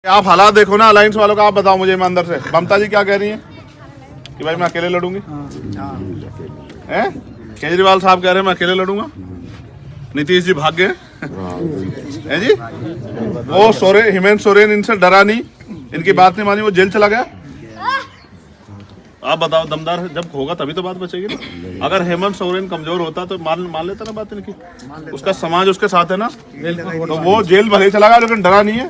आप हालात देखो ना अलायंस वालों का। आप बताओ मुझे ईमानदार से, ममता जी क्या कह रही हैं कि भाई मैं अकेले लड़ूंगी? हैं? केजरीवाल साहब कह रहे हैं मैं अकेले लड़ूंगा। नीतीश जी भाग गए हैं जी। वो हेमंत सोरेन इनसे डरा नहीं, इनकी बात नहीं मानी, वो जेल चला गया। आप बताओ, दमदार जब होगा तभी तो बात बचेगी ना। अगर हेमंत सोरेन कमजोर होता तो मान लेता ना बात इनकी। उसका समाज उसके साथ है ना, तो वो जेल भले चला गया लेकिन डरा नहीं है।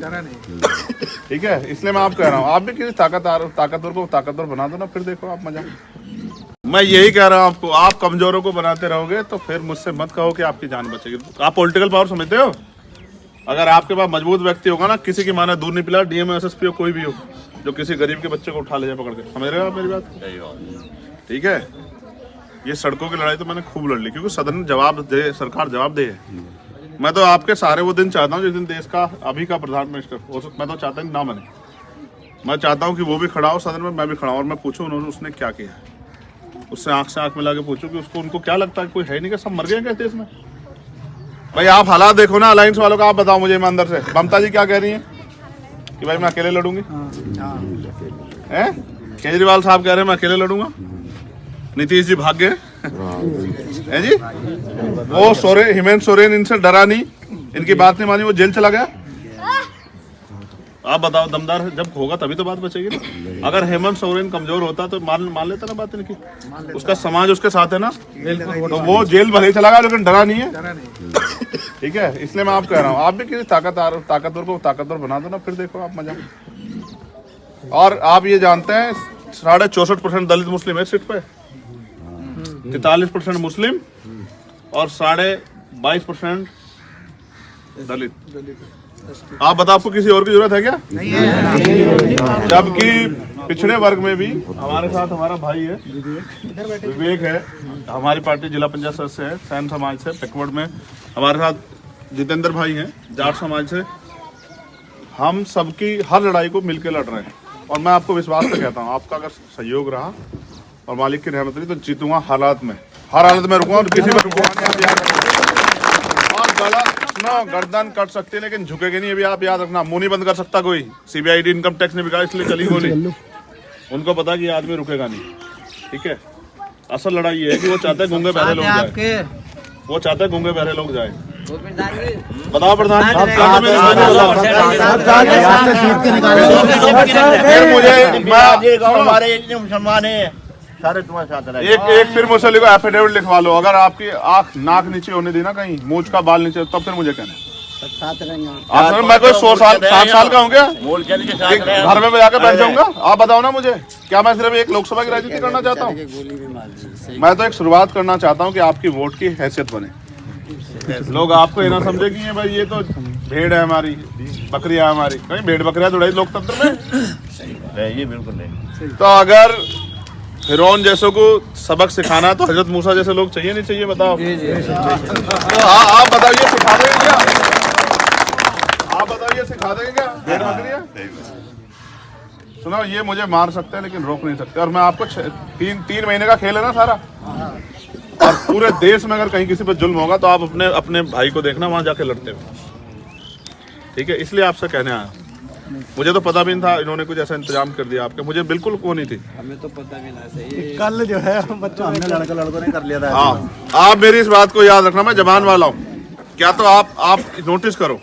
ठीक है, इसलिए मैं आप कह रहा हूँ आप भी किसी ताकतवर को ताकतवर बना दो ना, फिर देखो आप मजा। मैं यही कह रहा हूँ आपको, आप कमजोरों को बनाते रहोगे तो फिर मुझसे मत कहो कि आपकी जान बचेगी। आप पॉलिटिकल पावर समझते हो? अगर आपके पास मजबूत व्यक्ति होगा ना, किसी की माने दूध नहीं पिला, डीएम एसएसपी हो कोई भी हो, जो किसी गरीब के बच्चे को उठा ले जाए पकड़ के, समझ रहे हो आप मेरी बात? ठीक है, ये सड़कों की लड़ाई तो मैंने खूब लड़ ली, क्योंकि सदन जवाब दे, सरकार जवाब दे। मैं तो आपके सारे वो दिन चाहता हूँ जिस दिन देश का अभी का प्रधान मिनिस्टर हो, मैं तो चाहता हूँ ना बने। मैं चाहता हूँ कि वो भी खड़ा हो सदन में, मैं भी खड़ा हूँ, और मैं पूछूं उन्होंने उसने क्या किया, उससे आंख से आंख मिला के पूछूं कि उसको उनको क्या लगता है कोई है नहीं, क्या सब मर गए क्या देश में? भाई आप हालात देखो ना अलायंस वालों का। आप बताओ मुझे ईमानदार से, ममता जी क्या कह रही हैं कि भाई मैं अकेले लड़ूंगी? हैं? केजरीवाल साहब कह रहे हैं मैं अकेले लड़ूंगा। नीतीश जी भाग गए हैं जी। वो हेमंत सोरेन इनसे डरा नहीं, इनकी बात नहीं मानी, वो जेल चला गया। आप बताओ, दमदार जब होगा तभी तो बात बचेगी ना। अगर हेमंत सोरेन कमजोर होता तो मान लेता ना बात इनकी। उसका समाज उसके साथ है ना, तो वो जेल भले चला गया लेकिन डरा नहीं है। ठीक है, इसलिए मैं आप कह रहा हूँ आप भी किसी ताकतवर को ताकतवर बना दो ना, फिर देखो आप मजा। और आप ये जानते हैं 64% दलित मुस्लिम है सीट पे, 43% मुस्लिम और 22.5% दलित। आप बताओ आपको किसी और की जरूरत है क्या? नहीं है। जबकि पिछड़े वर्ग में भी हमारे साथ हमारा भाई है विवेक है, हमारी पार्टी जिला पंचायत सदस्य है, सैन समाज से। बैकवर्ड में हमारे साथ जितेंद्र भाई हैं जाट समाज से। हम सबकी हर लड़ाई को मिलकर लड़ रहे हैं, और मैं आपको विश्वास से कहता हूँ आपका अगर सहयोग रहा और मालिक की रहमत रही तो जीतूंगा। हर हालत में रुकूंगा और किसी में रुकूंगा नहीं। और गला गर्दन कट सकती है लेकिन झुकेगी नहीं, अभी आप याद रखना। मुंह नहीं बंद कर सकता कोई। सीबीआईडी इनकम टैक्स ने बिगाड़ा इसलिए चली गोली। उनको पता कि आदमी रुकेगा नहीं। ठीक है, असल लड़ाई ये है कि वो चाहते हैं गूंगे बहरे लोग जाए, वो चाहते हैं गूंगे बहरे लोग जाए। बताओ प्रधान, मुसलमान है सारे तुम्हारे साथ। एक फिर मुझसे लिखो, एफिडेविट लिखवा लो। अगर आपकी आंख नाक नीचे होने दी ना, कहीं मूंछ का बाल नीचे, तब फिर मुझे कहना मैं कोई 7 साल का हूँ क्या? घर में जाकर बैठ जाऊंगा? आप बताओ ना मुझे, क्या मैं सिर्फ एक लोकसभा की राजनीति करना चाहता हूँ? मैं तो एक शुरुआत करना चाहता हूँ कि आपकी वोट की हैसियत बने। लोग आपको ये ना समझे कि ये भाई ये तो भेड़ है हमारी, बकरी है हमारी। कहीं भेड़ बकरियां दौड़ाई लोकतंत्र में? ये बिल्कुल नहीं। तो अगर फिरौन जैसों को सबक सिखाना तो हजरत मूसा जैसे लोग चाहिए नहीं चाहिए? बताओ। तो आप बताइए, सिखा देंगे क्या? आप बताइए, सिखा देंगे क्या भेड़ बकरियां? सुनो, ये मुझे मार सकते हैं लेकिन रोक नहीं सकते। और मैं आपको 3 महीने का खेल है ना सारा, और पूरे देश में अगर कहीं किसी पर जुल्म होगा तो आप अपने भाई को देखना वहां जाके लड़ते हुए। ठीक है, इसलिए आपसे कहने आया। मुझे तो पता भी नहीं था इन्होंने कुछ ऐसा इंतजाम कर दिया आपके, मुझे बिल्कुल वो नहीं थी। हमें तो पता भी ना सही। कल जो है बच्चों हमने लड़कों ने कर लिया था। हाँ, आप मेरी इस बात को याद रखना, मैं जबान वाला हूँ। क्या तो आप नोटिस करो,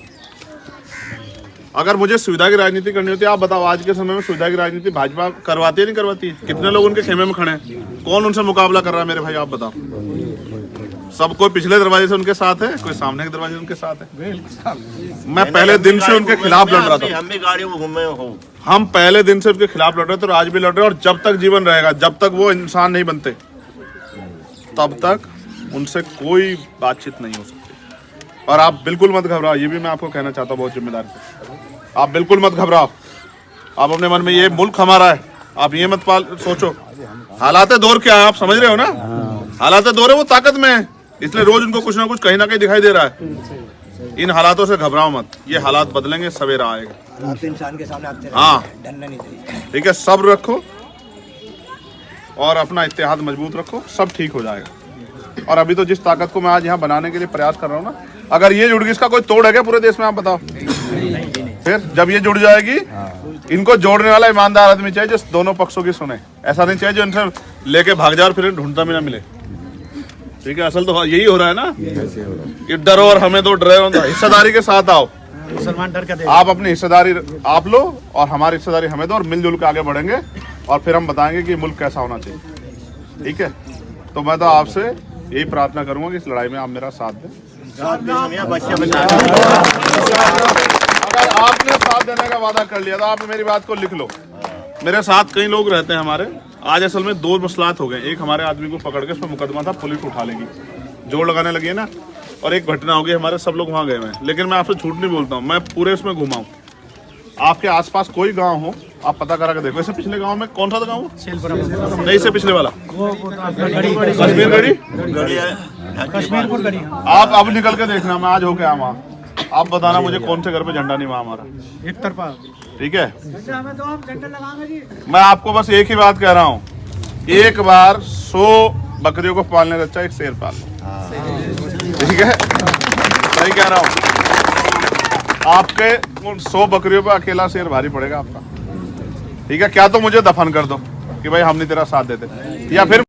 अगर मुझे सुविधा की राजनीति करनी होती है, आप बताओ आज के समय में सुविधा की राजनीति भाजपा करवाती है नहीं करवाती? कितने लोग उनके खेमे में खड़े हैं? कौन उनसे मुकाबला कर रहा है मेरे भाई? आप बताओ। सब कोई पिछले दरवाजे से उनके साथ है, कोई सामने के दरवाजे से उनके साथ है। मैं पहले दिन से उनके खिलाफ लड़ रहा था। हम भी गाड़ियों में घूमे हो। हम पहले दिन से उनके खिलाफ लड़ रहे थे और आज भी लड़ रहे हैं। और जब तक जीवन रहेगा, जब तक वो इंसान नहीं बनते, तब तक उनसे कोई बातचीत नहीं हो सकती। और आप बिल्कुल मत घबराओ, ये भी मैं आपको कहना चाहता हूँ बहुत जिम्मेदारी से। आप बिल्कुल मत घबराओ। आप अपने मन में ये मुल्क हमारा है, आप ये मत सोचो। हालात दौर क्या है आप समझ रहे हो ना? हालात दौर है, वो ताकत में है, इसलिए रोज उनको कुछ ना कुछ कहीं ना कहीं दिखाई दे रहा है। इन हालातों से घबराओ मत, ये हालात बदलेंगे, सवेरा आएगा। इंसान के सामने आते हाँ, डरना नहीं चाहिए। ठीक है, सब्र रखो और अपना इत्तेहाद मजबूत रखो, सब ठीक हो जाएगा। और अभी तो जिस ताकत को मैं आज यहाँ बनाने के लिए प्रयास कर रहा हूँ ना, अगर ये जुड़ गई, इसका कोई तोड़ है क्या पूरे देश में? आप बताओ। फिर जब ये जुड़ जाएगी, इनको जोड़ने वाला ईमानदार आदमी चाहिए जो दोनों पक्षों की सुने। ऐसा नहीं चाहिए जो इनसे लेके भाग जाए और फिर ढूंढता भी ना मिले। ठीक है, असल तो यही हो रहा है ना, ये डरो और हमें दो डरे हो। हिस्सेदारी के साथ आओ, मुसलमान डर का आप अपनी हिस्सेदारी आप लो और हमारी हिस्सेदारी हमें दो, और मिलजुल के आगे बढ़ेंगे और फिर हम बताएंगे कि मुल्क कैसा होना चाहिए। ठीक है, तो मैं तो आपसे यही प्रार्थना करूंगा कि इस लड़ाई में आप मेरा साथ दें। अगर आपने साथ देने का वादा कर लिया तो आप मेरी बात को लिख लो। मेरे साथ कई लोग रहते हैं हमारे। आज असल में दो मसलात हो गए। एक हमारे आदमी को पकड़ के उस पर मुकदमा था, पुलिस उठा लेगी, जोड़ लगाने लगी है ना। और एक घटना हो गई, हमारे सब लोग वहाँ गए हुए हैं। लेकिन मैं आपसे झूठ नहीं बोलता हूँ, मैं पूरे उसमें घुमा हूँ। आपके आसपास कोई गांव हो, आप पता करा के देखो। इससे पिछले गांव में कौन सा था गांव? नहीं, इससे पिछले वाला कश्मीर गढ़ी, कश्मीरपुर गढ़ी। आप अब निकल के देखना, मैं आज होके आया वहाँ। आप बताना मुझे कौन से घर पे झंडा नहीं वहाँ हमारा। एक तरफा। ठीक है, मैं आपको बस एक ही बात कह रहा हूँ, एक बार 100 बकरियों को पालने से अच्छा एक शेर पाल लो। ठीक है, सही कह रहा हूँ। आपके 100 बकरियों पे अकेला शेर भारी पड़ेगा आपका। ठीक है, क्या तो मुझे दफन कर दो कि भाई हम नहीं तेरा साथ देते, या फिर